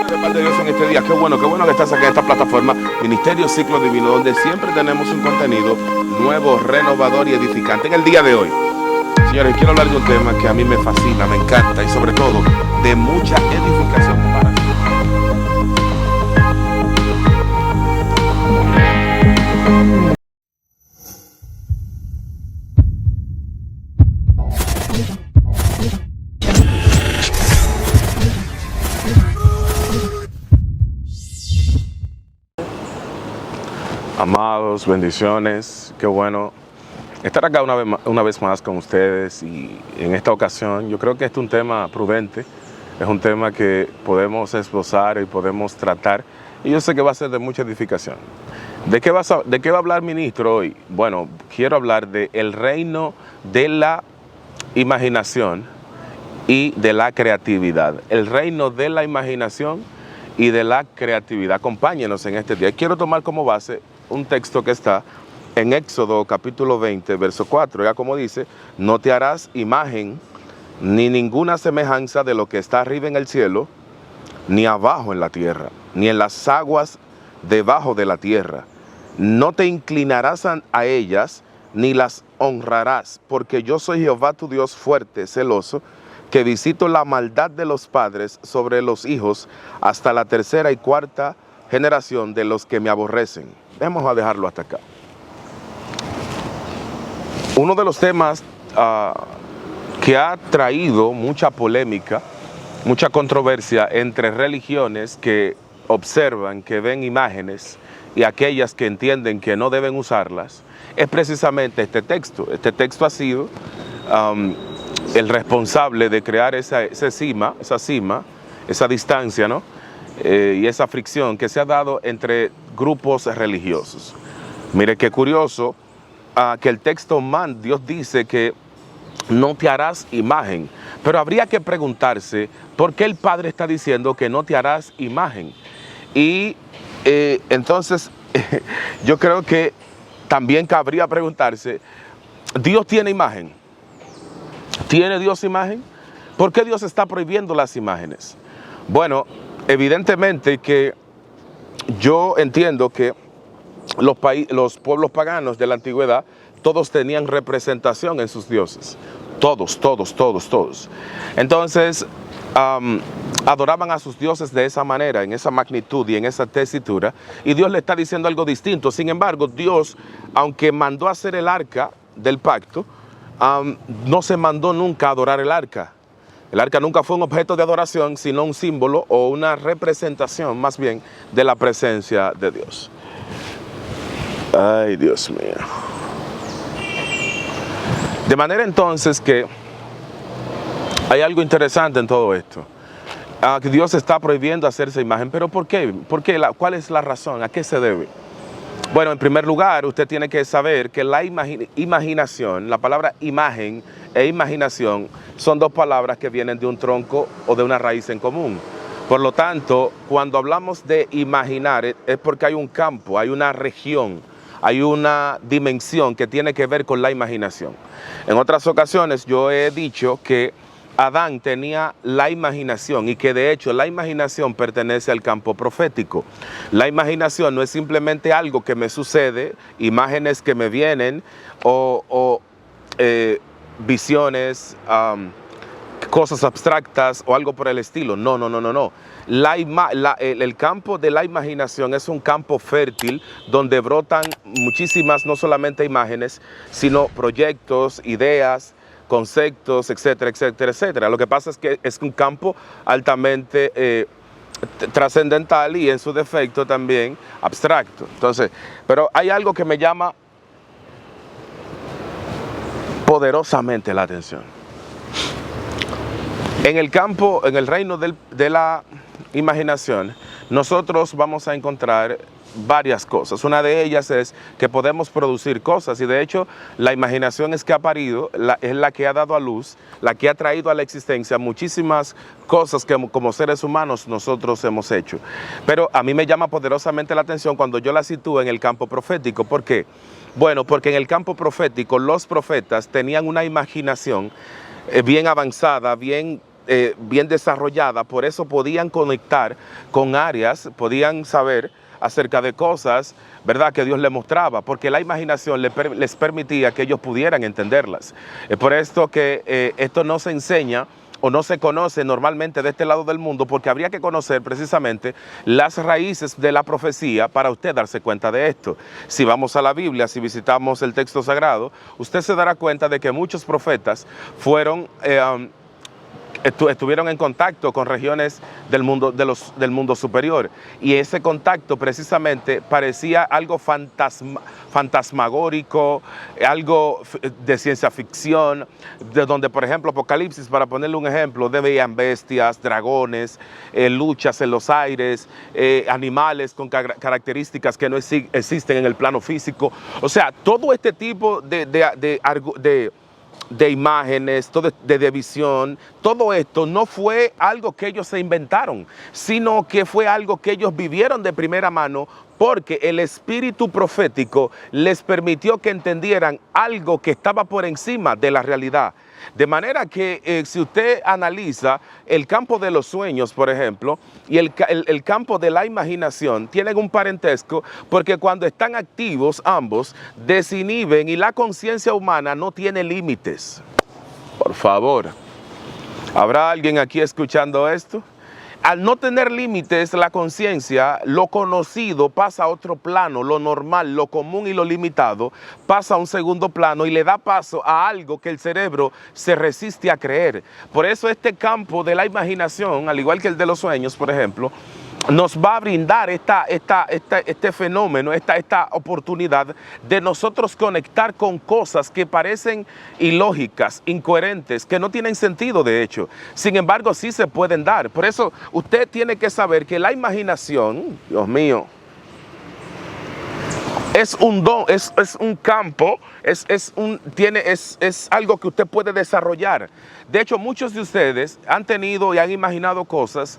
De parte de Dios en este día, qué bueno que estás aquí en esta plataforma Ministerio Ciclo Divino, donde siempre tenemos un contenido nuevo, renovador y edificante. En el día de hoy, señores, quiero hablar de un tema que a mí me fascina, me encanta y sobre todo de mucha edificación para mí. Amados, bendiciones, qué bueno estar acá una vez más con ustedes, y en esta ocasión yo creo que este es un tema prudente, es un tema que podemos esbozar y podemos tratar, y yo sé que va a ser de mucha edificación. ¿De qué va a hablar, ministro, hoy? Bueno, quiero hablar del reino de la imaginación y de la creatividad. El reino de la imaginación y de la creatividad. Acompáñenos en este día. Quiero tomar como base un texto que está en Éxodo capítulo 20, verso 4. Ya como dice, no te harás imagen ni ninguna semejanza de lo que está arriba en el cielo, ni abajo en la tierra, ni en las aguas debajo de la tierra. No te inclinarás a ellas, ni las honrarás, porque yo soy Jehová tu Dios fuerte, celoso, que visito la maldad de los padres sobre los hijos hasta la tercera y cuarta generación de los que me aborrecen. Vamos a dejarlo hasta acá. Uno de los temas que ha traído mucha polémica, mucha controversia entre religiones que observan, que ven imágenes, y aquellas que entienden que no deben usarlas, es precisamente este texto. Este texto ha sido el responsable de crear esa distancia, ¿no? Y esa fricción que se ha dado entre grupos religiosos. Mire qué curioso que el texto Dios dice que no te harás imagen, pero habría que preguntarse por qué el Padre está diciendo que no te harás imagen. Y entonces yo creo que también cabría preguntarse, ¿Dios tiene imagen? ¿Tiene Dios imagen? ¿Por qué Dios está prohibiendo las imágenes? Bueno, evidentemente que yo entiendo que los pueblos paganos de la antigüedad, todos tenían representación en sus dioses. Todos. Entonces, adoraban a sus dioses de esa manera, en esa magnitud y en esa tesitura, y Dios le está diciendo algo distinto. Sin embargo, Dios, aunque mandó a hacer el arca del pacto, no se mandó nunca a adorar el arca. El arca nunca fue un objeto de adoración, sino un símbolo o una representación, más bien, de la presencia de Dios. Ay, Dios mío. De manera entonces que hay algo interesante en todo esto. Que Dios está prohibiendo hacerse imagen. ¿Pero por qué? ¿Cuál es la razón? ¿A qué se debe? Bueno, en primer lugar, usted tiene que saber que la imaginación, la palabra imagen e imaginación, son dos palabras que vienen de un tronco o de una raíz en común. Por lo tanto, cuando hablamos de imaginar, es porque hay un campo, hay una región, hay una dimensión que tiene que ver con la imaginación. En otras ocasiones yo he dicho que Adán tenía la imaginación, y que de hecho la imaginación pertenece al campo profético. La imaginación no es simplemente algo que me sucede, imágenes que me vienen o visiones, cosas abstractas o algo por el estilo. No. El campo de la imaginación es un campo fértil donde brotan muchísimas, no solamente imágenes, sino proyectos, ideas, conceptos, etcétera, etcétera, etcétera. Lo que pasa es que es un campo altamente trascendental y en su defecto también abstracto. Entonces, pero hay algo que me llama poderosamente la atención. En el campo, en el reino de la imaginación, nosotros vamos a encontrar varias cosas. Una de ellas es que podemos producir cosas, y de hecho la imaginación es que ha parido, es la que ha dado a luz, la que ha traído a la existencia muchísimas cosas que como seres humanos nosotros hemos hecho. Pero a mí me llama poderosamente la atención cuando yo la sitúo en el campo profético. ¿Por qué? Bueno, porque en el campo profético los profetas tenían una imaginación bien avanzada, bien bien desarrollada, por eso podían conectar con áreas, podían saber acerca de cosas, ¿verdad?, que Dios les mostraba, porque la imaginación les permitía que ellos pudieran entenderlas. Es por esto que esto no se enseña o no se conoce normalmente de este lado del mundo, porque habría que conocer precisamente las raíces de la profecía para usted darse cuenta de esto. Si vamos a la Biblia, si visitamos el texto sagrado, usted se dará cuenta de que muchos profetas fueron estuvieron en contacto con regiones del mundo superior, y ese contacto precisamente parecía algo fantasmagórico, algo de ciencia ficción, de donde, por ejemplo, Apocalipsis, para ponerle un ejemplo, veían bestias, dragones, luchas en los aires, animales con características que no existen en el plano físico. O sea, todo este tipo de imágenes, de visión, todo esto no fue algo que ellos se inventaron, sino que fue algo que ellos vivieron de primera mano, porque el espíritu profético les permitió que entendieran algo que estaba por encima de la realidad. De manera que si usted analiza el campo de los sueños, por ejemplo, y el campo de la imaginación, tienen un parentesco, porque cuando están activos ambos, desinhiben, y la conciencia humana no tiene límites. Por favor, ¿habrá alguien aquí escuchando esto? Al no tener límites la conciencia, lo conocido pasa a otro plano, lo normal, lo común y lo limitado pasa a un segundo plano, y le da paso a algo que el cerebro se resiste a creer. Por eso este campo de la imaginación, al igual que el de los sueños, por ejemplo, nos va a brindar este fenómeno, esta oportunidad de nosotros conectar con cosas que parecen ilógicas, incoherentes, que no tienen sentido de hecho. Sin embargo, sí se pueden dar. Por eso usted tiene que saber que la imaginación, Dios mío, es un don, es un campo, es algo que usted puede desarrollar. De hecho, muchos de ustedes han tenido y han imaginado cosas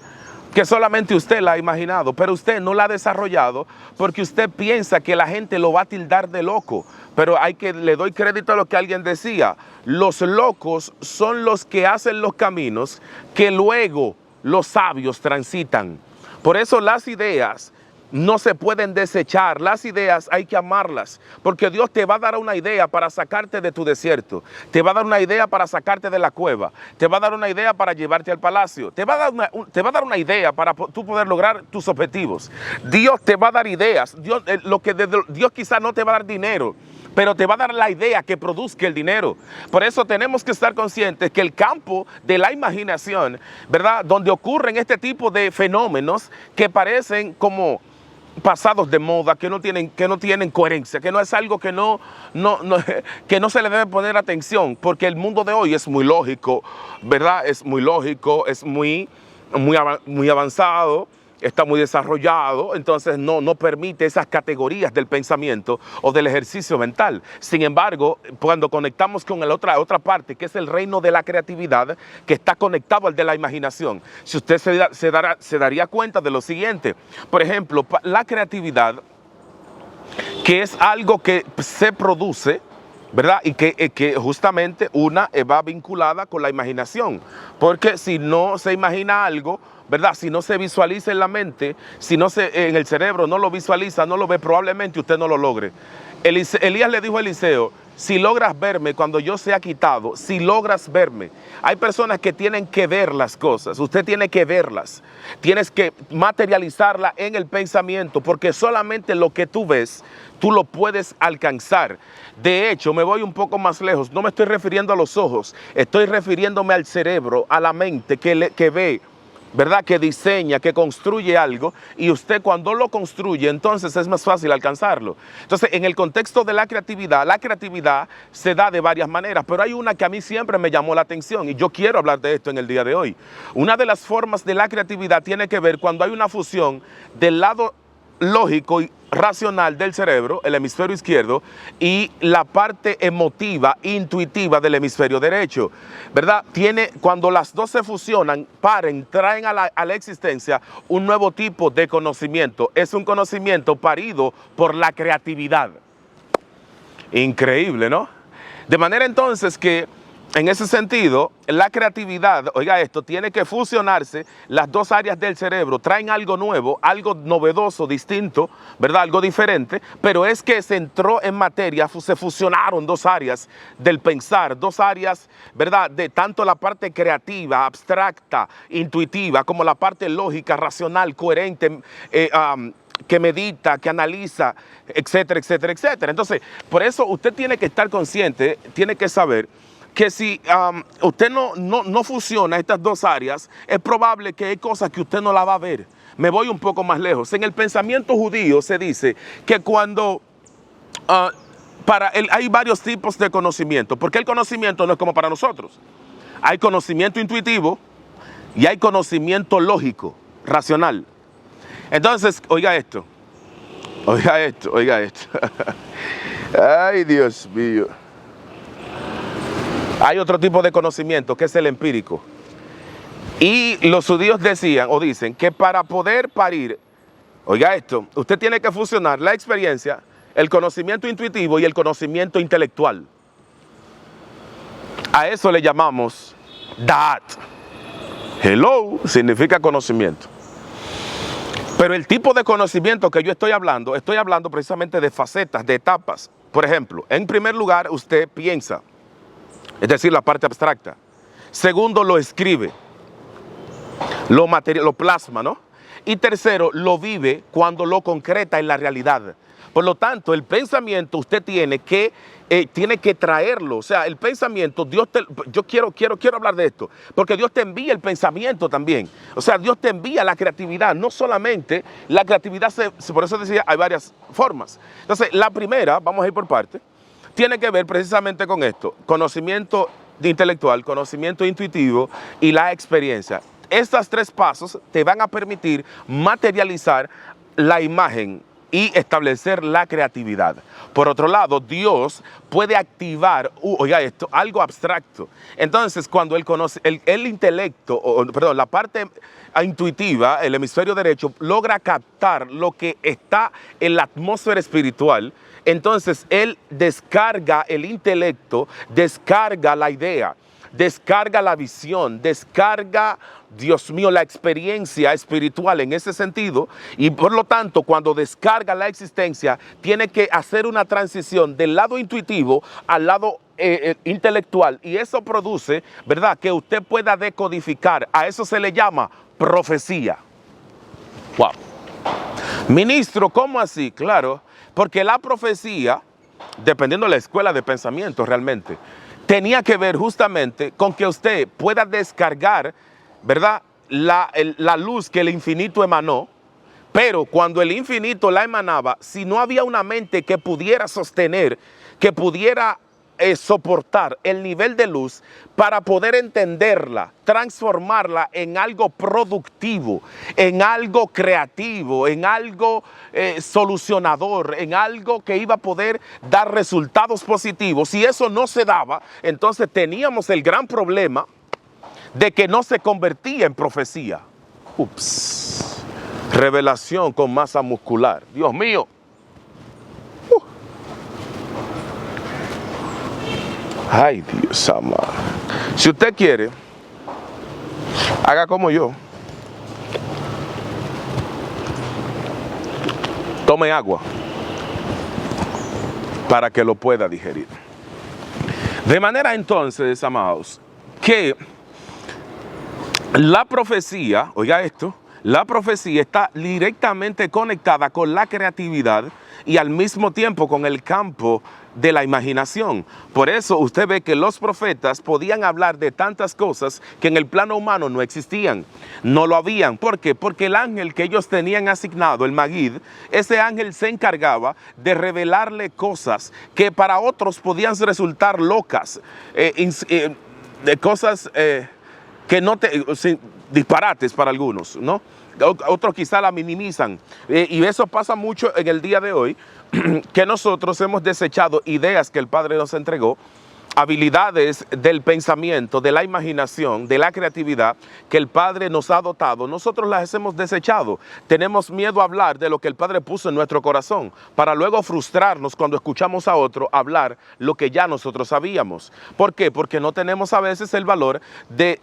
que solamente usted la ha imaginado, pero usted no la ha desarrollado porque usted piensa que la gente lo va a tildar de loco. Pero le doy crédito a lo que alguien decía: los locos son los que hacen los caminos que luego los sabios transitan. Por eso las ideas no se pueden desechar, las ideas hay que amarlas, porque Dios te va a dar una idea para sacarte de tu desierto, te va a dar una idea para sacarte de la cueva, te va a dar una idea para llevarte al palacio, te va a dar una idea para tú poder lograr tus objetivos. Dios te va a dar ideas. Dios quizá no te va a dar dinero, pero te va a dar la idea que produzca el dinero. Por eso tenemos que estar conscientes que el campo de la imaginación, ¿verdad?, donde ocurren este tipo de fenómenos que parecen como pasados de moda, que no tienen coherencia, que no es algo que no se le debe poner atención, porque el mundo de hoy es muy lógico, ¿verdad? Es muy lógico, es muy avanzado, está muy desarrollado, entonces no permite esas categorías del pensamiento o del ejercicio mental. Sin embargo, cuando conectamos con la otra parte, que es el reino de la creatividad, que está conectado al de la imaginación, si usted se daría cuenta de lo siguiente. Por ejemplo, la creatividad, que es algo que se produce, ¿verdad? Y que justamente una va vinculada con la imaginación, porque si no se imagina algo, ¿verdad?, si no se visualiza en la mente, si no en el cerebro no lo visualiza, no lo ve, probablemente usted no lo logre. Elías le dijo a Eliseo: si logras verme cuando yo sea quitado, si logras verme. Hay personas que tienen que ver las cosas, usted tiene que verlas, tienes que materializarla en el pensamiento, porque solamente lo que tú ves, tú lo puedes alcanzar. De hecho, me voy un poco más lejos, no me estoy refiriendo a los ojos, estoy refiriéndome al cerebro, a la mente que ve, ¿verdad?, que diseña, que construye algo, y usted cuando lo construye, entonces es más fácil alcanzarlo. Entonces, en el contexto de la creatividad se da de varias maneras, pero hay una que a mí siempre me llamó la atención, y yo quiero hablar de esto en el día de hoy. Una de las formas de la creatividad tiene que ver cuando hay una fusión del lado lógico y racional del cerebro, el hemisferio izquierdo, y la parte emotiva, intuitiva del hemisferio derecho, ¿verdad? Cuando las dos se fusionan, traen a la existencia un nuevo tipo de conocimiento. Es un conocimiento parido por la creatividad. Increíble, ¿no? De manera entonces que en ese sentido, la creatividad, oiga esto, tiene que fusionarse las dos áreas del cerebro, traen algo nuevo, algo novedoso, distinto, ¿verdad? Algo diferente, pero es que se entró en materia, se fusionaron dos áreas del pensar, dos áreas, ¿verdad? De tanto la parte creativa, abstracta, intuitiva, como la parte lógica, racional, coherente, que medita, que analiza, etcétera, etcétera, etcétera. Entonces, por eso usted tiene que estar consciente, tiene que saber que si usted no fusiona estas dos áreas, es probable que hay cosas que usted no la va a ver. Me voy un poco más lejos. En el pensamiento judío se dice que cuando hay varios tipos de conocimiento, porque el conocimiento no es como para nosotros. Hay conocimiento intuitivo y hay conocimiento lógico, racional. Entonces, oiga esto. Ay, Dios mío. Hay otro tipo de conocimiento que es el empírico. Y los judíos decían o dicen que para poder parir, oiga esto, usted tiene que fusionar la experiencia, el conocimiento intuitivo y el conocimiento intelectual. A eso le llamamos Da'at. Hello significa conocimiento. Pero el tipo de conocimiento que yo estoy hablando precisamente de facetas, de etapas. Por ejemplo, en primer lugar, usted piensa, es decir, la parte abstracta. Segundo, lo escribe, lo plasma, ¿no? Y tercero, lo vive cuando lo concreta en la realidad. Por lo tanto, el pensamiento usted tiene que traerlo. O sea, el pensamiento, yo quiero hablar de esto, porque Dios te envía el pensamiento también. O sea, Dios te envía la creatividad, no solamente la creatividad, por eso decía, hay varias formas. Entonces, la primera, vamos a ir por parte, tiene que ver precisamente con esto, conocimiento intelectual, conocimiento intuitivo y la experiencia. Estos tres pasos te van a permitir materializar la imagen y establecer la creatividad. Por otro lado, Dios puede activar, oiga esto, algo abstracto. Entonces, cuando Él conoce, el intelecto, la parte intuitiva, el hemisferio derecho, logra captar lo que está en la atmósfera espiritual, entonces Él descarga el intelecto, descarga la idea, descarga la visión, descarga, Dios mío, la experiencia espiritual en ese sentido, y por lo tanto, cuando descarga la existencia, tiene que hacer una transición del lado intuitivo al lado intelectual, y eso produce, ¿verdad?, que usted pueda decodificar. A eso se le llama profecía. Wow. Ministro, ¿cómo así? Claro, porque la profecía, dependiendo de la escuela de pensamiento realmente, tenía que ver justamente con que usted pueda descargar, ¿verdad?, la luz que el infinito emanó, pero cuando el infinito la emanaba, si no había una mente que pudiera sostener, que pudiera soportar el nivel de luz para poder entenderla, transformarla en algo productivo, en algo creativo, en algo solucionador, en algo que iba a poder dar resultados positivos. Si eso no se daba, entonces teníamos el gran problema de que no se convertía en profecía. Ups. Revelación con masa muscular. Dios mío. Ay, Dios amado. Si usted quiere, haga como yo. Tome agua para que lo pueda digerir. De manera entonces, amados, que la profecía, oiga esto, la profecía está directamente conectada con la creatividad y al mismo tiempo con el campo de la imaginación. Por eso usted ve que los profetas podían hablar de tantas cosas que en el plano humano no existían, no lo habían. ¿Por qué? Porque el ángel que ellos tenían asignado, el Magid, ese ángel se encargaba de revelarle cosas que para otros podían resultar locas, de cosas que no disparates para algunos, ¿no? Otros quizá la minimizan, y eso pasa mucho en el día de hoy, que nosotros hemos desechado ideas que el Padre nos entregó habilidades del pensamiento, de la imaginación, de la creatividad que el Padre nos ha dotado, nosotros las hemos desechado. Tenemos miedo a hablar de lo que el Padre puso en nuestro corazón, para luego frustrarnos cuando escuchamos a otro hablar lo que ya nosotros sabíamos. ¿Por qué? Porque no tenemos a veces el valor de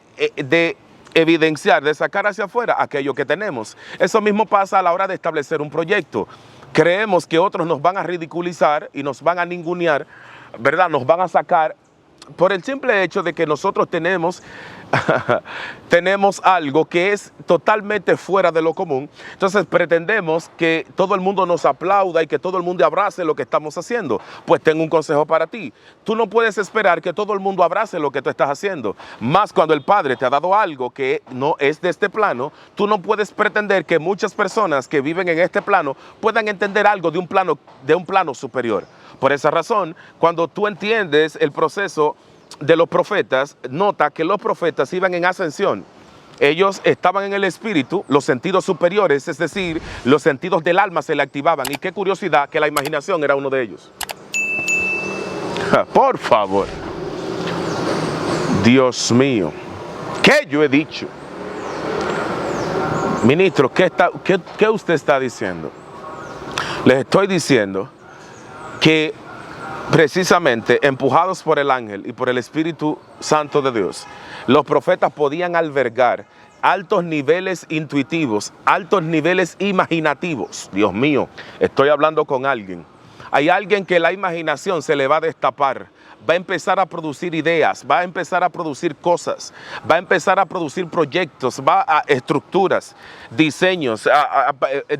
evidenciar, de sacar hacia afuera aquello que tenemos. Eso mismo pasa a la hora de establecer un proyecto. Creemos que otros nos van a ridiculizar y nos van a ningunear, ¿verdad? Nos van a sacar por el simple hecho de que nosotros tenemos algo que es totalmente fuera de lo común. Entonces pretendemos que todo el mundo nos aplauda y que todo el mundo abrace lo que estamos haciendo. Pues tengo un consejo para ti. Tú no puedes esperar que todo el mundo abrace lo que tú estás haciendo. Más cuando el Padre te ha dado algo que no es de este plano, tú no puedes pretender que muchas personas que viven en este plano puedan entender algo de un plano superior. Por esa razón, cuando tú entiendes el proceso de los profetas, nota que los profetas iban en ascensión. Ellos estaban en el espíritu, los sentidos superiores, es decir, los sentidos del alma se le activaban. Y qué curiosidad que la imaginación era uno de ellos. Por favor. Dios mío. ¿Qué yo he dicho? Ministro, ¿qué usted está diciendo? Les estoy diciendo que precisamente empujados por el ángel y por el Espíritu Santo de Dios, los profetas podían albergar altos niveles intuitivos, altos niveles imaginativos. Dios mío, estoy hablando con alguien. Hay alguien que la imaginación se le va a destapar, va a empezar a producir ideas, va a empezar a producir cosas, va a empezar a producir proyectos, va a estructuras, diseños,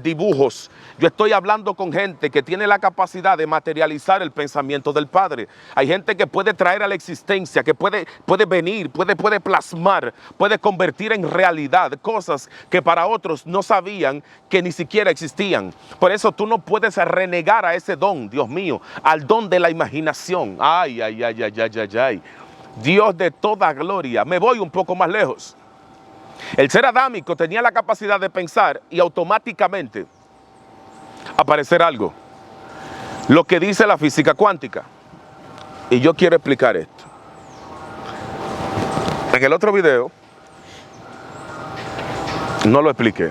dibujos. Yo estoy hablando con gente que tiene la capacidad de materializar el pensamiento del Padre. Hay gente que puede traer a la existencia, que puede venir, puede plasmar, puede convertir en realidad cosas que para otros no sabían que ni siquiera existían. Por eso tú no puedes renegar a ese don, Dios mío, al don de la imaginación. Ay. Dios de toda gloria. Me voy un poco más lejos. El ser adámico tenía la capacidad de pensar y automáticamente aparecer algo. Lo que dice la física cuántica. Y yo quiero explicar esto. En el otro video no lo expliqué.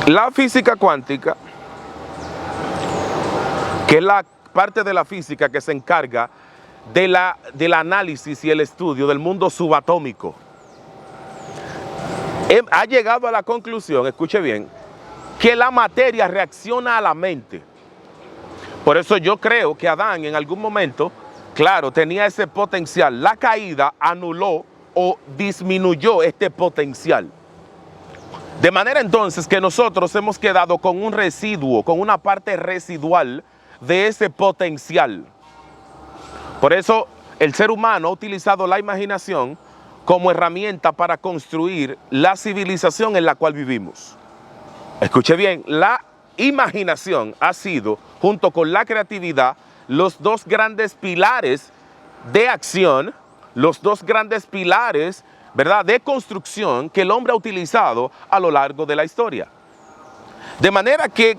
La física cuántica, que es la parte de la física que se encarga del análisis y el estudio del mundo subatómico, ha llegado a la conclusión, escuche bien, que la materia reacciona a la mente. Por eso yo creo que Adán en algún momento, claro, tenía ese potencial. La caída anuló o disminuyó este potencial. De manera entonces que nosotros hemos quedado con un residuo, con una parte residual de ese potencial. Por eso el ser humano ha utilizado la imaginación como herramienta para construir la civilización en la cual vivimos. Escuche bien, la imaginación ha sido, junto con la creatividad, los dos grandes pilares de acción, los dos grandes pilares, ¿verdad?, de construcción que el hombre ha utilizado a lo largo de la historia. De manera que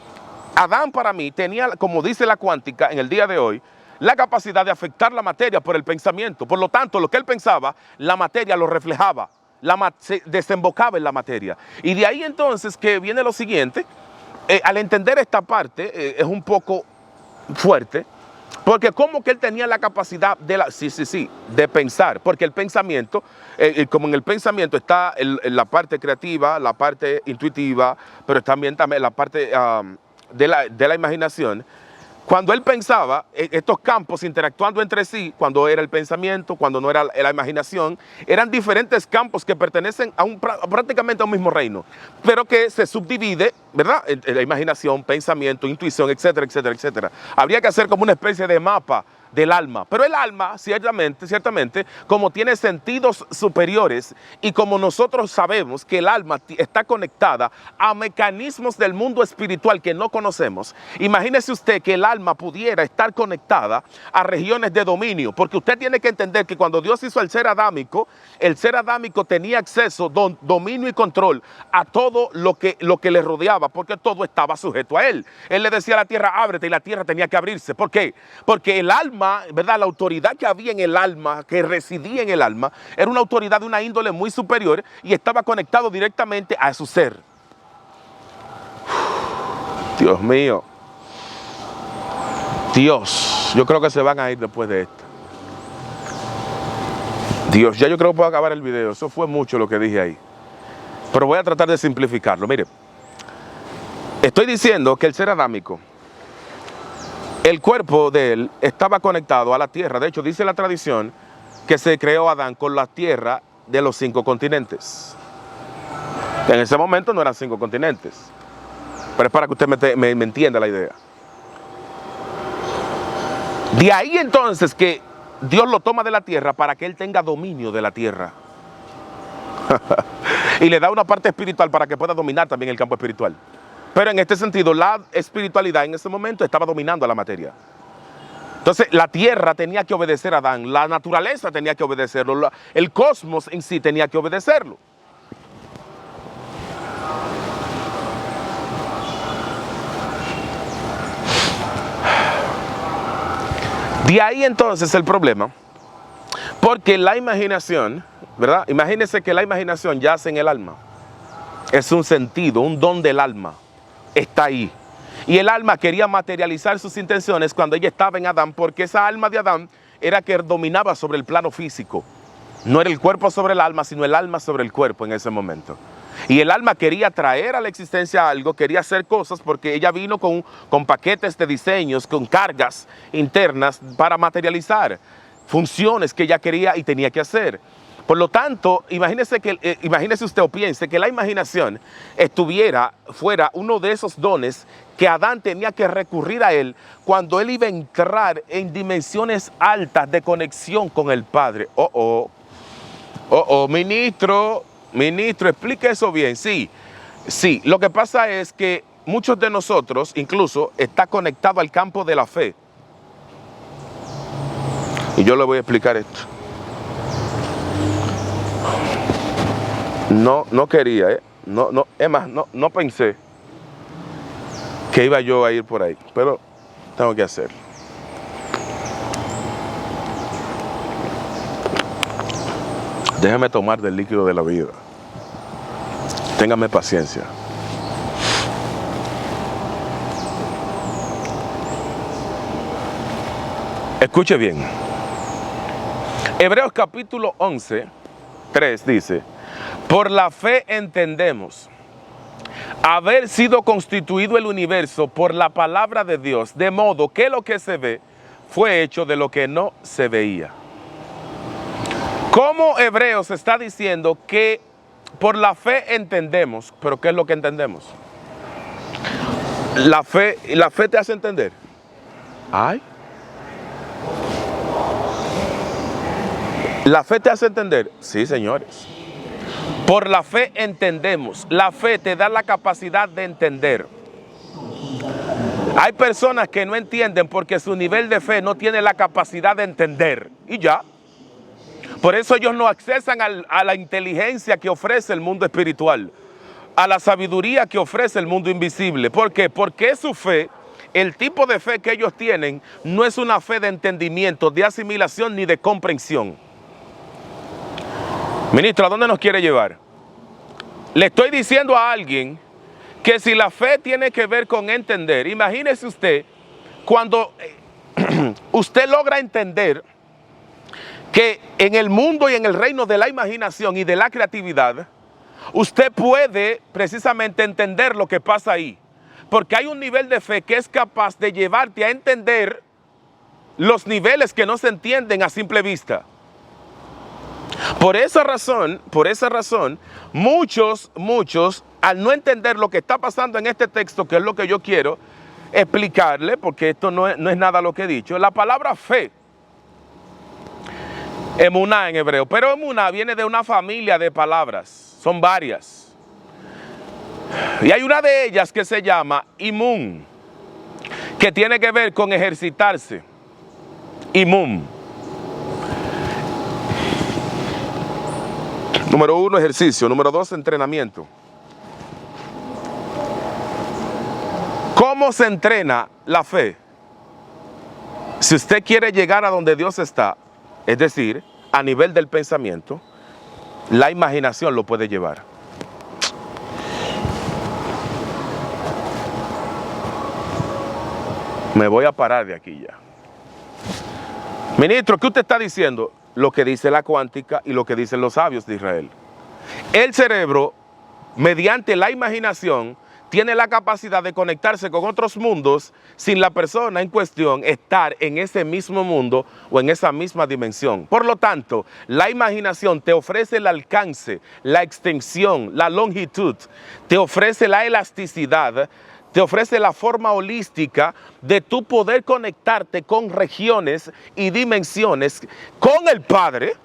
Adán para mí tenía, como dice la cuántica en el día de hoy, la capacidad de afectar la materia por el pensamiento. Por lo tanto, lo que él pensaba, la materia lo reflejaba, se desembocaba en la materia. Y de ahí entonces que viene lo siguiente, al entender esta parte, es un poco fuerte, porque como que él tenía la capacidad de pensar, porque el pensamiento, como en el pensamiento está la parte creativa, la parte intuitiva, pero también la parte de la imaginación. Cuando él pensaba, estos campos interactuando entre sí, cuando era el pensamiento, cuando no era la imaginación, eran diferentes campos que pertenecen prácticamente a un mismo reino, pero que se subdivide, ¿verdad?, en la imaginación, pensamiento, intuición, etcétera, etcétera, etcétera. Habría que hacer como una especie de mapa del alma. Pero el alma, ciertamente, como tiene sentidos superiores y como nosotros sabemos que el alma está conectada a mecanismos del mundo espiritual que no conocemos, imagínese usted que el alma pudiera estar conectada a regiones de dominio, porque usted tiene que entender que cuando Dios hizo el ser adámico tenía acceso, dominio y control a todo lo que le rodeaba, porque todo estaba sujeto a él. Él le decía a la tierra, ábrete, y la tierra tenía que abrirse. ¿Por qué? Porque el alma, ¿verdad? La autoridad que había en el alma, que residía en el alma, era una autoridad de una índole muy superior y estaba conectado directamente a su ser. Dios mío. Dios, yo creo que se van a ir después de esto. Dios, ya yo creo que puedo acabar el video. Eso fue mucho lo que dije ahí. Pero voy a tratar de simplificarlo. Mire, estoy diciendo que el ser adámico, el cuerpo de él estaba conectado a la tierra. De hecho, dice la tradición que se creó Adán con la tierra de los 5 continentes. En ese momento no eran 5 continentes. Pero es para que usted me entienda la idea. De ahí entonces que Dios lo toma de la tierra para que él tenga dominio de la tierra. Y le da una parte espiritual para que pueda dominar también el campo espiritual. Pero en este sentido, la espiritualidad en ese momento estaba dominando a la materia. Entonces, la tierra tenía que obedecer a Adán, la naturaleza tenía que obedecerlo, el cosmos en sí tenía que obedecerlo. De ahí entonces el problema, porque la imaginación, ¿verdad? Imagínense que la imaginación yace en el alma. Es un sentido, un don del alma. Está ahí. Y el alma quería materializar sus intenciones cuando ella estaba en Adán, porque esa alma de Adán era que dominaba sobre el plano físico. No era el cuerpo sobre el alma, sino el alma sobre el cuerpo en ese momento. Y el alma quería traer a la existencia algo, quería hacer cosas porque ella vino con paquetes de diseños, con cargas internas para materializar funciones que ella quería y tenía que hacer. Por lo tanto, imagínese usted o piense que la imaginación fuera uno de esos dones que Adán tenía que recurrir a él cuando él iba a entrar en dimensiones altas de conexión con el Padre. Ministro, explique eso bien. Sí, lo que pasa es que muchos de nosotros, incluso, está conectado al campo de la fe. Y yo le voy a explicar esto. No quería, es más, no pensé que iba yo a ir por ahí, pero tengo que hacerlo. Déjame tomar del líquido de la vida. Téngame paciencia. Escuche bien. Hebreos capítulo 11, 3 dice: por la fe entendemos haber sido constituido el universo por la palabra de Dios, de modo que lo que se ve fue hecho de lo que no se veía. ¿Cómo Hebreos está diciendo que por la fe entendemos? ¿Pero qué es lo que entendemos? La fe te hace entender. Ay. ¿La fe te hace entender? Sí, señores. Por la fe entendemos. La fe te da la capacidad de entender. Hay personas que no entienden porque su nivel de fe no tiene la capacidad de entender. Y ya. Por eso ellos no accesan a la inteligencia que ofrece el mundo espiritual, a la sabiduría que ofrece el mundo invisible. ¿Por qué? Porque su fe, el tipo de fe que ellos tienen, no es una fe de entendimiento, de asimilación ni de comprensión. Ministro, ¿a dónde nos quiere llevar? Le estoy diciendo a alguien que si la fe tiene que ver con entender, imagínese usted cuando usted logra entender que en el mundo y en el reino de la imaginación y de la creatividad, usted puede precisamente entender lo que pasa ahí. Porque hay un nivel de fe que es capaz de llevarte a entender los niveles que no se entienden a simple vista. Por esa razón, muchos, al no entender lo que está pasando en este texto, que es lo que yo quiero explicarle, porque esto no es nada lo que he dicho, la palabra fe Emuná en hebreo. Pero emuná viene de una familia de palabras. Son varias. Y hay una de ellas que se llama imun, que tiene que ver con ejercitarse. Imun. Número 1, ejercicio. Número 2, entrenamiento. ¿Cómo se entrena la fe? Si usted quiere llegar a donde Dios está, es decir, a nivel del pensamiento, la imaginación lo puede llevar. Me voy a parar de aquí ya. Ministro, ¿qué usted está diciendo? Lo que dice la cuántica y lo que dicen los sabios de Israel. El cerebro, mediante la imaginación, tiene la capacidad de conectarse con otros mundos sin la persona en cuestión estar en ese mismo mundo o en esa misma dimensión. Por lo tanto, la imaginación te ofrece el alcance, la extensión, la longitud, te ofrece la elasticidad, te ofrece la forma holística de tu poder conectarte con regiones y dimensiones con el Padre,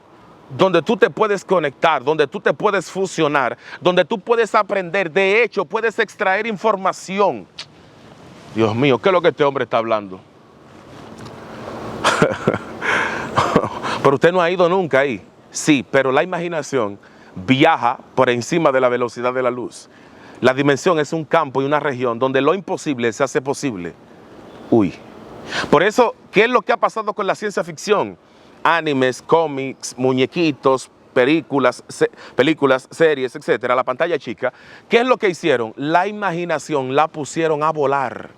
donde tú te puedes conectar, donde tú te puedes fusionar, donde tú puedes aprender. De hecho, puedes extraer información. Dios mío, ¿qué es lo que este hombre está hablando? Pero usted no ha ido nunca ahí. Sí, pero la imaginación viaja por encima de la velocidad de la luz. La dimensión es un campo y una región donde lo imposible se hace posible. Uy. Por eso, ¿qué es lo que ha pasado con la ciencia ficción? Animes, cómics, muñequitos, películas, series, etcétera, la pantalla chica. ¿Qué es lo que hicieron? La imaginación la pusieron a volar.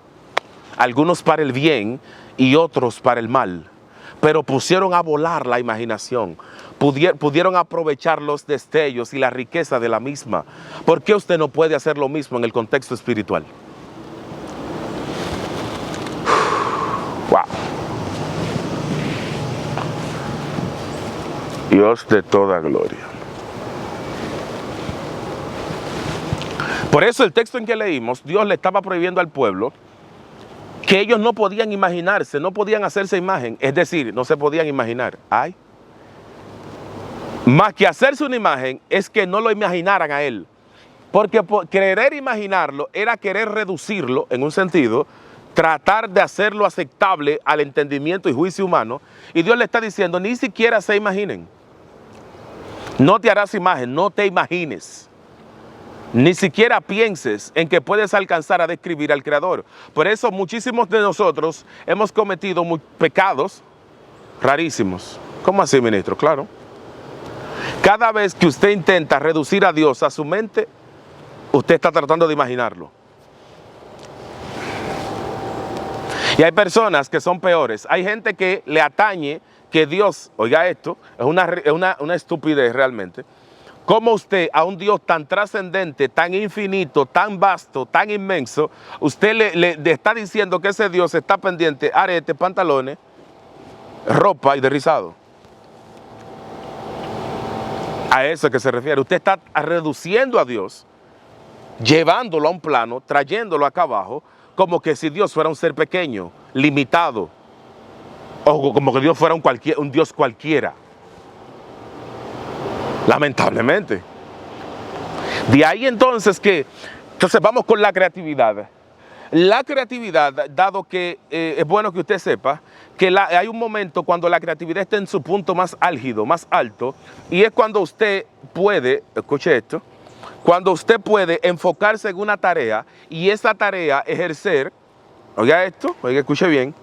Algunos para el bien y otros para el mal. Pero pusieron a volar la imaginación. Pudieron aprovechar los destellos y la riqueza de la misma. ¿Por qué usted no puede hacer lo mismo en el contexto espiritual? Wow. Dios de toda gloria. Por eso el texto en que leímos, Dios le estaba prohibiendo al pueblo que ellos no podían imaginarse, no podían hacerse imagen, es decir, no se podían imaginar. Ay. Más que hacerse una imagen es que no lo imaginaran a él. Porque querer imaginarlo era querer reducirlo, en un sentido, tratar de hacerlo aceptable al entendimiento y juicio humano. Y Dios le está diciendo, ni siquiera se imaginen. No te harás imagen, no te imagines. Ni siquiera pienses en que puedes alcanzar a describir al Creador. Por eso muchísimos de nosotros hemos cometido pecados rarísimos. ¿Cómo así, ministro? Claro. Cada vez que usted intenta reducir a Dios a su mente, usted está tratando de imaginarlo. Y hay personas que son peores. Hay gente que le atañe que Dios, oiga esto, es una estupidez realmente. ¿Cómo usted a un Dios tan trascendente, tan infinito, tan vasto, tan inmenso, usted le está diciendo que ese Dios está pendiente de aretes, pantalones, ropa y de rizado? A eso que se refiere. Usted está reduciendo a Dios, llevándolo a un plano, trayéndolo acá abajo, como que si Dios fuera un ser pequeño, limitado, o como que Dios fuera un Dios cualquiera. Lamentablemente. De ahí entonces vamos con la creatividad. La creatividad, dado que es bueno que usted sepa que hay un momento cuando la creatividad está en su punto más álgido, más alto, y es cuando usted puede, escuche esto, cuando usted puede enfocarse en una tarea y esa tarea ejercer, oiga esto, oiga, escuche bien,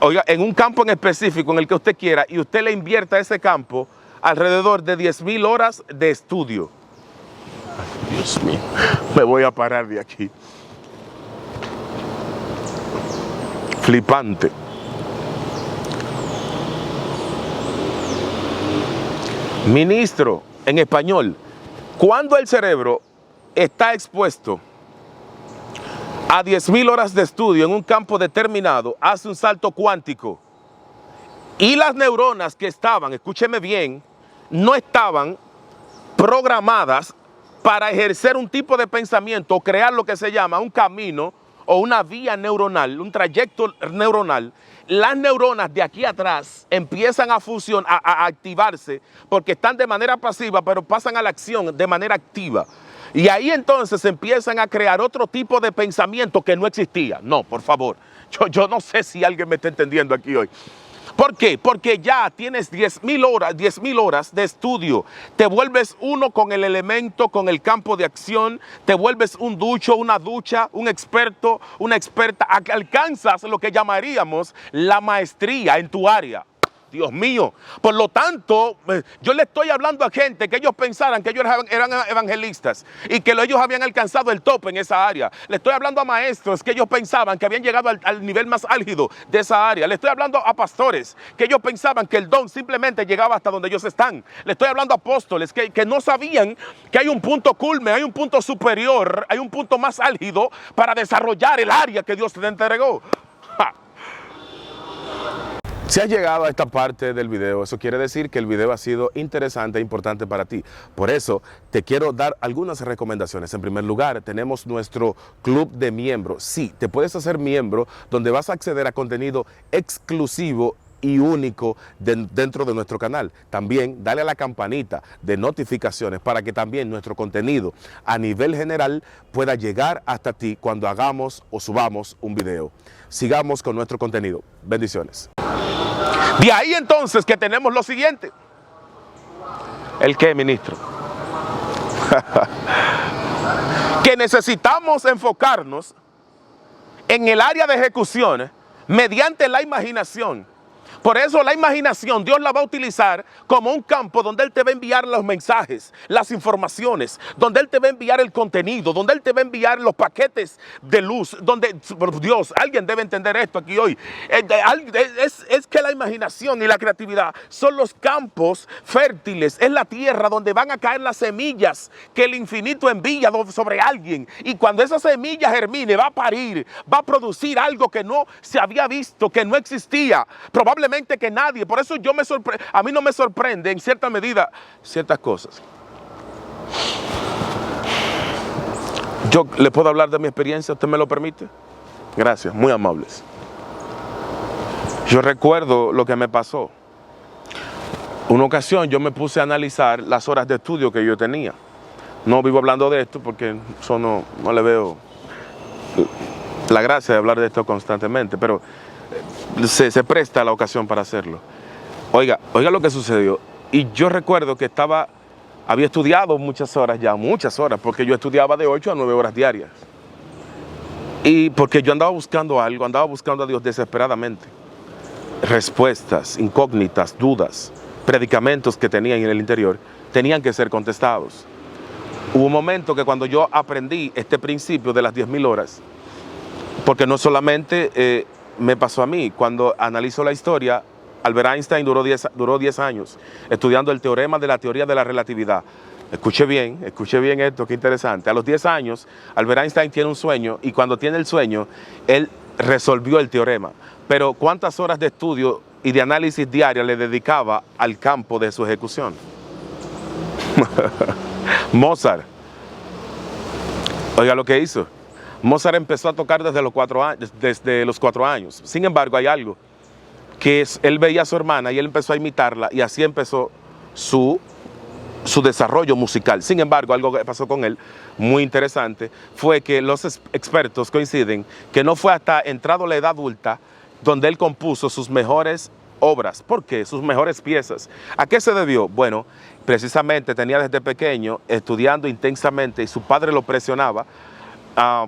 oiga, en un campo en específico en el que usted quiera y usted le invierta a ese campo alrededor de 10,000 horas de estudio. Ay, Dios mío, me voy a parar de aquí. Flipante. Ministro, en español, cuando el cerebro está expuesto a 10,000 horas de estudio en un campo determinado, hace un salto cuántico. Y las neuronas que estaban, escúcheme bien, no estaban programadas para ejercer un tipo de pensamiento o crear lo que se llama un camino o una vía neuronal, un trayecto neuronal, las neuronas de aquí atrás empiezan a fusionar, a activarse, porque están de manera pasiva, pero pasan a la acción de manera activa. Y ahí entonces empiezan a crear otro tipo de pensamiento que no existía. No, por favor, yo no sé si alguien me está entendiendo aquí hoy. ¿Por qué? Porque ya tienes 10.000 horas de estudio. Te vuelves uno con el elemento, con el campo de acción. Te vuelves un ducho, una ducha, un experto, una experta. Alcanzas lo que llamaríamos la maestría en tu área. Dios mío. Por lo tanto, yo le estoy hablando a gente que ellos pensaran que ellos eran evangelistas y que ellos habían alcanzado el tope en esa área. Le estoy hablando a maestros que ellos pensaban que habían llegado al nivel más álgido de esa área. Le estoy hablando a pastores que ellos pensaban que el don simplemente llegaba hasta donde ellos están. Le estoy hablando a apóstoles que no sabían que hay un punto culme, hay un punto superior, hay un punto más álgido para desarrollar el área que Dios te entregó. ¡Ja! Si has llegado a esta parte del video, eso quiere decir que el video ha sido interesante e importante para ti. Por eso te quiero dar algunas recomendaciones. En primer lugar, tenemos nuestro club de miembros. Sí, te puedes hacer miembro donde vas a acceder a contenido exclusivo y único dentro de nuestro canal. También dale a la campanita de notificaciones para que también nuestro contenido a nivel general pueda llegar hasta ti cuando hagamos o subamos un video. Sigamos con nuestro contenido. Bendiciones. De ahí entonces que tenemos lo siguiente. ¿El qué, ministro? Que necesitamos enfocarnos en el área de ejecución mediante la imaginación. Por eso la imaginación Dios la va a utilizar como un campo donde Él te va a enviar los mensajes, las informaciones, donde Él te va a enviar el contenido, donde Él te va a enviar los paquetes de luz, donde, por Dios, alguien debe entender esto aquí hoy. Es que la imaginación y la creatividad son los campos fértiles, es la tierra donde van a caer las semillas que el infinito envía sobre alguien. Y cuando esa semilla germine, va a parir, va a producir algo que no se había visto, que no existía. Probablemente que nadie, por eso a mí no me sorprende en cierta medida ciertas cosas. Yo le puedo hablar de mi experiencia, ¿usted me lo permite? Gracias, muy amables. Yo recuerdo lo que me pasó. Una ocasión yo me puse a analizar las horas de estudio que yo tenía. No vivo hablando de esto porque eso no le veo la gracia de hablar de esto constantemente, pero se presta la ocasión para hacerlo. Oiga lo que sucedió. Y yo recuerdo que había estudiado muchas horas, porque yo estudiaba de 8 a 9 horas diarias. Y porque yo andaba buscando algo, andaba buscando a Dios desesperadamente. Respuestas, incógnitas, dudas, predicamentos que tenía en el interior, tenían que ser contestados. Hubo un momento que cuando yo aprendí este principio de las 10.000 horas, porque no solamente me pasó a mí, cuando analizo la historia, Albert Einstein duró 10 años estudiando el teorema de la teoría de la relatividad. Escuche bien esto, qué interesante. A los 10 años, Albert Einstein tiene un sueño y cuando tiene el sueño, él resolvió el teorema. Pero ¿cuántas horas de estudio y de análisis diaria le dedicaba al campo de su ejecución? Mozart. Oiga lo que hizo. Mozart empezó a tocar desde los 4 años. Sin embargo, hay algo que él veía a su hermana y él empezó a imitarla y así empezó su desarrollo musical. Sin embargo, algo que pasó con él muy interesante fue que los expertos coinciden que no fue hasta entrado la edad adulta donde él compuso sus mejores obras. ¿Por qué? Sus mejores piezas. ¿A qué se debió? Bueno, precisamente tenía desde pequeño estudiando intensamente y su padre lo presionaba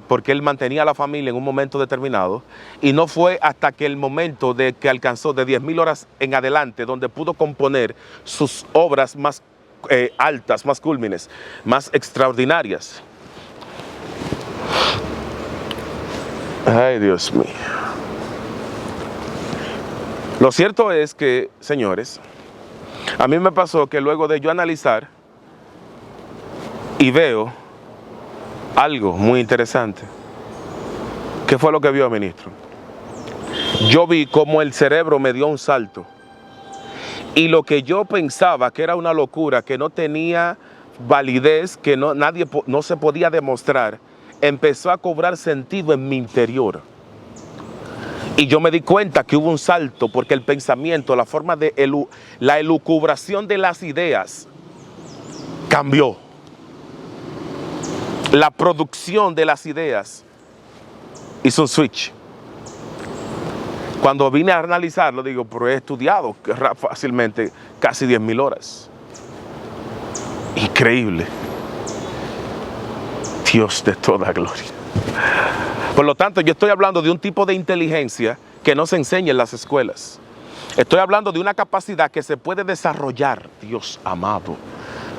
porque él mantenía a la familia en un momento determinado, y no fue hasta que el momento de que alcanzó de 10.000 horas en adelante donde pudo componer sus obras más altas, más cúlmines, más extraordinarias. Ay, Dios mío. Lo cierto es que, señores, a mí me pasó que luego de yo analizar y veo algo muy interesante. ¿Qué fue lo que vio, ministro? Yo vi cómo el cerebro me dio un salto. Y lo que yo pensaba que era una locura, que no tenía validez, que no se podía demostrar, empezó a cobrar sentido en mi interior. Y yo me di cuenta que hubo un salto porque el pensamiento, la forma de la elucubración de las ideas cambió. La producción de las ideas hizo un switch. Cuando vine a analizarlo, digo, pero he estudiado fácilmente casi 10.000 horas. Increíble. Dios de toda gloria. Por lo tanto, yo estoy hablando de un tipo de inteligencia que no se enseña en las escuelas. Estoy hablando de una capacidad que se puede desarrollar. Dios amado.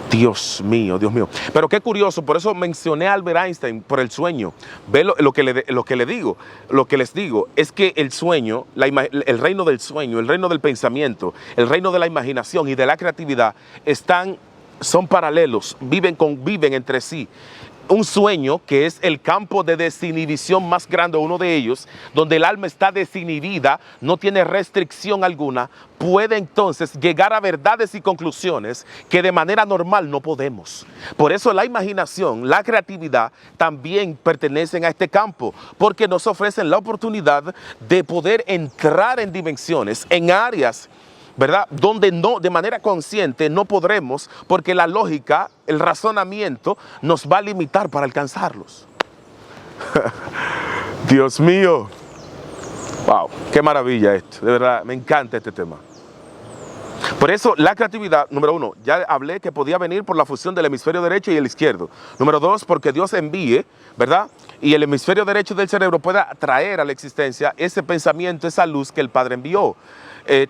Dios mío, Dios mío. Pero qué curioso, por eso mencioné a Albert Einstein por el sueño. Ve lo que les digo, es que el sueño, el reino del sueño, el reino del pensamiento, el reino de la imaginación y de la creatividad son paralelos, conviven entre sí. Un sueño, que es el campo de desinhibición más grande, uno de ellos, donde el alma está desinhibida, no tiene restricción alguna, puede entonces llegar a verdades y conclusiones que de manera normal no podemos. Por eso la imaginación, la creatividad también pertenecen a este campo, porque nos ofrecen la oportunidad de poder entrar en dimensiones, en áreas, ¿verdad?, donde no, de manera consciente no podremos, porque la lógica, el razonamiento nos va a limitar para alcanzarlos. Dios mío. Wow, qué maravilla esto. De verdad, me encanta este tema. Por eso la creatividad, número uno, ya hablé que podía venir por la fusión del hemisferio derecho y el izquierdo. Número dos, porque Dios envíe, ¿verdad?, y el hemisferio derecho del cerebro pueda traer a la existencia ese pensamiento, esa luz que el Padre envió.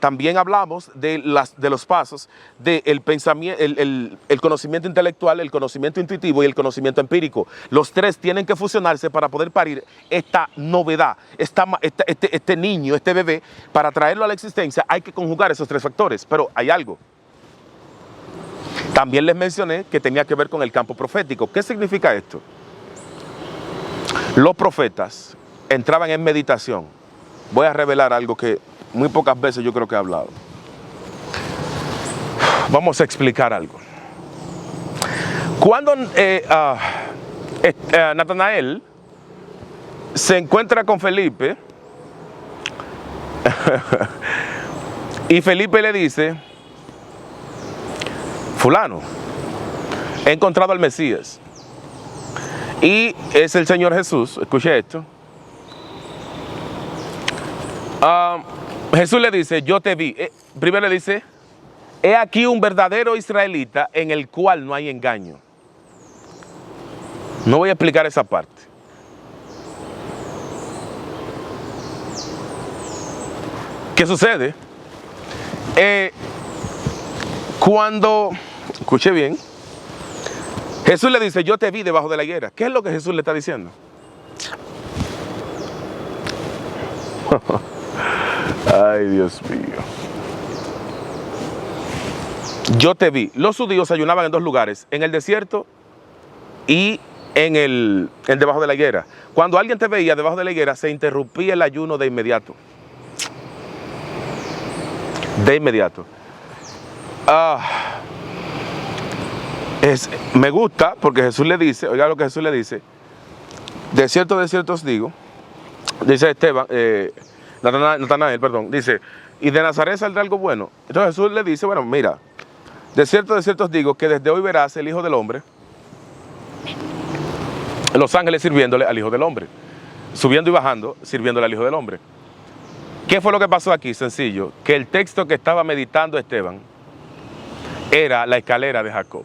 También hablamos de los pasos del pensamiento, el conocimiento intelectual, el conocimiento intuitivo y el conocimiento empírico. Los tres tienen que fusionarse para poder parir esta novedad, este niño, este bebé. Para traerlo a la existencia hay que conjugar esos tres factores. Pero hay algo. También les mencioné que tenía que ver con el campo profético. ¿Qué significa esto? Los profetas entraban en meditación. Voy a revelar algo que muy pocas veces yo creo que he hablado. Vamos a explicar algo. Cuando Natanael se encuentra con Felipe y Felipe le dice: fulano, he encontrado al Mesías. Y es el Señor Jesús. Escuche esto. Jesús le dice: yo te vi. Primero le dice: he aquí un verdadero israelita en el cual no hay engaño. No voy a explicar esa parte. ¿Qué sucede? Cuando, escuche bien, Jesús le dice: yo te vi debajo de la higuera. ¿Qué es lo que Jesús le está diciendo? Ay, Dios mío. Yo te vi. Los judíos ayunaban en dos lugares: en el desierto y en debajo de la higuera. Cuando alguien te veía debajo de la higuera, se interrumpía el ayuno de inmediato. De inmediato. Me gusta porque Jesús le dice, oiga lo que Jesús le dice: de cierto os digo, dice Natanael, perdón, dice: ¿y de Nazaret saldrá algo bueno? Entonces Jesús le dice: bueno, mira, de cierto os digo que desde hoy verás el Hijo del Hombre, los ángeles sirviéndole al Hijo del Hombre, subiendo y bajando, sirviéndole al Hijo del Hombre. ¿Qué fue lo que pasó aquí? Sencillo, que el texto que estaba meditando Esteban era la escalera de Jacob.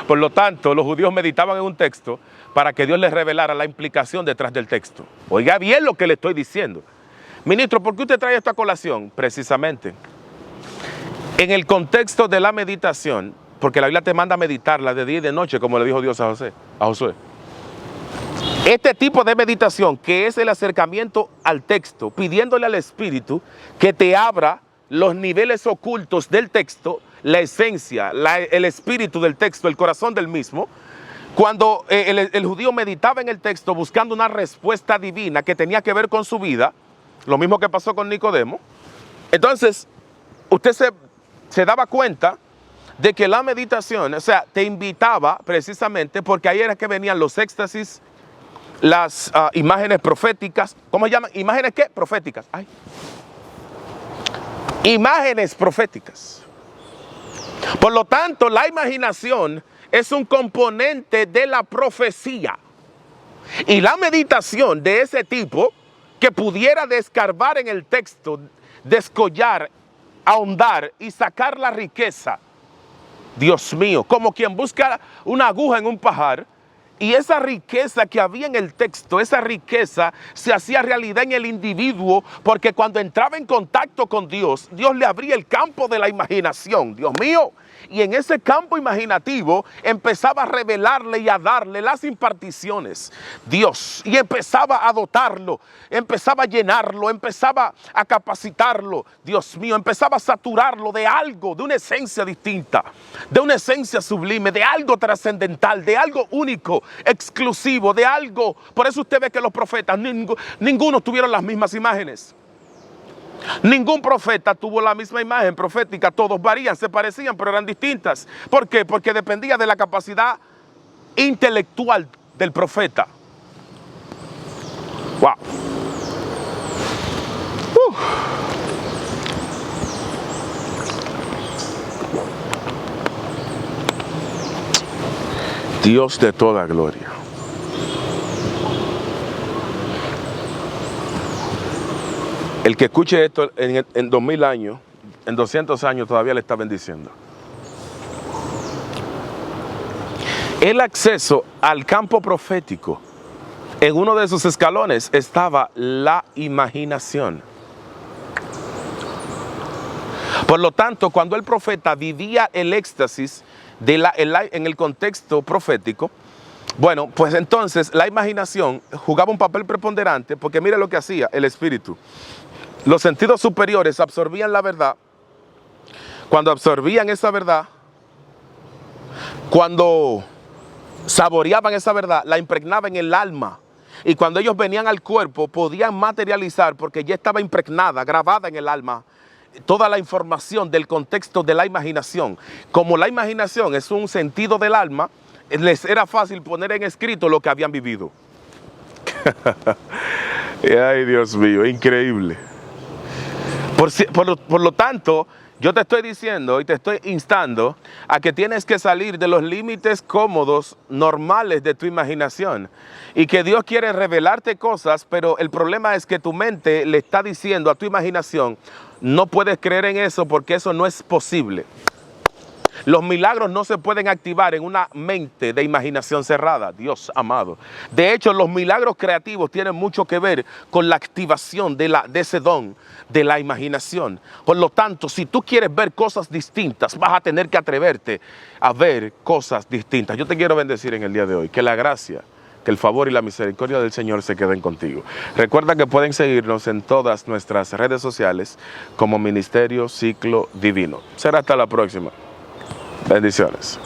Por lo tanto, los judíos meditaban en un texto para que Dios les revelara la implicación detrás del texto. Oiga bien lo que le estoy diciendo. Ministro, ¿por qué usted trae esto a colación? Precisamente, en el contexto de la meditación, porque la Biblia te manda a meditarla de día y de noche, como le dijo Dios a Josué. Este tipo de meditación, que es el acercamiento al texto, pidiéndole al Espíritu que te abra los niveles ocultos del texto, la esencia, el espíritu del texto, el corazón del mismo. Cuando el judío meditaba en el texto buscando una respuesta divina que tenía que ver con su vida, lo mismo que pasó con Nicodemo, entonces usted se daba cuenta de que la meditación, o sea, te invitaba precisamente, porque ahí era que venían los éxtasis, las imágenes proféticas. ¿Cómo se llaman? ¿Imágenes qué? Proféticas. Ay. Imágenes proféticas. Por lo tanto, la imaginación es un componente de la profecía. Y la meditación de ese tipo, que pudiera descarbar en el texto, descollar, ahondar y sacar la riqueza, Dios mío, como quien busca una aguja en un pajar, y esa riqueza que había en el texto, esa riqueza se hacía realidad en el individuo, porque cuando entraba en contacto con Dios, Dios le abría el campo de la imaginación, Dios mío, y en ese campo imaginativo empezaba a revelarle y a darle las imparticiones, Dios, y empezaba a dotarlo, empezaba a llenarlo, empezaba a capacitarlo, Dios mío, empezaba a saturarlo de algo, de una esencia distinta, de una esencia sublime, de algo trascendental, de algo único, exclusivo, de algo. Por eso usted ve que los profetas, ninguno tuvieron las mismas imágenes. Ningún profeta tuvo la misma imagen profética, todos varían, se parecían, pero eran distintas. ¿Por qué? Porque dependía de la capacidad intelectual del profeta. Wow. Dios de toda gloria. El que escuche esto en 2000 años, en 200 años, todavía le está bendiciendo. El acceso al campo profético, en uno de sus escalones estaba la imaginación. Por lo tanto, cuando el profeta vivía el éxtasis en el contexto profético, bueno, pues entonces la imaginación jugaba un papel preponderante, porque mira lo que hacía el espíritu. Los sentidos superiores absorbían la verdad. Cuando absorbían esa verdad, cuando saboreaban esa verdad, la impregnaban en el alma. Y cuando ellos venían al cuerpo, podían materializar, porque ya estaba impregnada, grabada en el alma, toda la información del contexto de la imaginación. Como la imaginación es un sentido del alma, les era fácil poner en escrito lo que habían vivido. Ay, Dios mío, increíble. Por lo tanto, yo te estoy diciendo y te estoy instando a que tienes que salir de los límites cómodos, normales de tu imaginación. Y que Dios quiere revelarte cosas, pero el problema es que tu mente le está diciendo a tu imaginación, no puedes creer en eso porque eso no es posible. Los milagros no se pueden activar en una mente de imaginación cerrada, Dios amado. De hecho, los milagros creativos tienen mucho que ver con la activación de ese don, de la imaginación. Por lo tanto, si tú quieres ver cosas distintas, vas a tener que atreverte a ver cosas distintas. Yo te quiero bendecir en el día de hoy. Que la gracia, que el favor y la misericordia del Señor se queden contigo. Recuerda que pueden seguirnos en todas nuestras redes sociales como Ministerio Ciclo Divino. Será hasta la próxima. Bendiciones.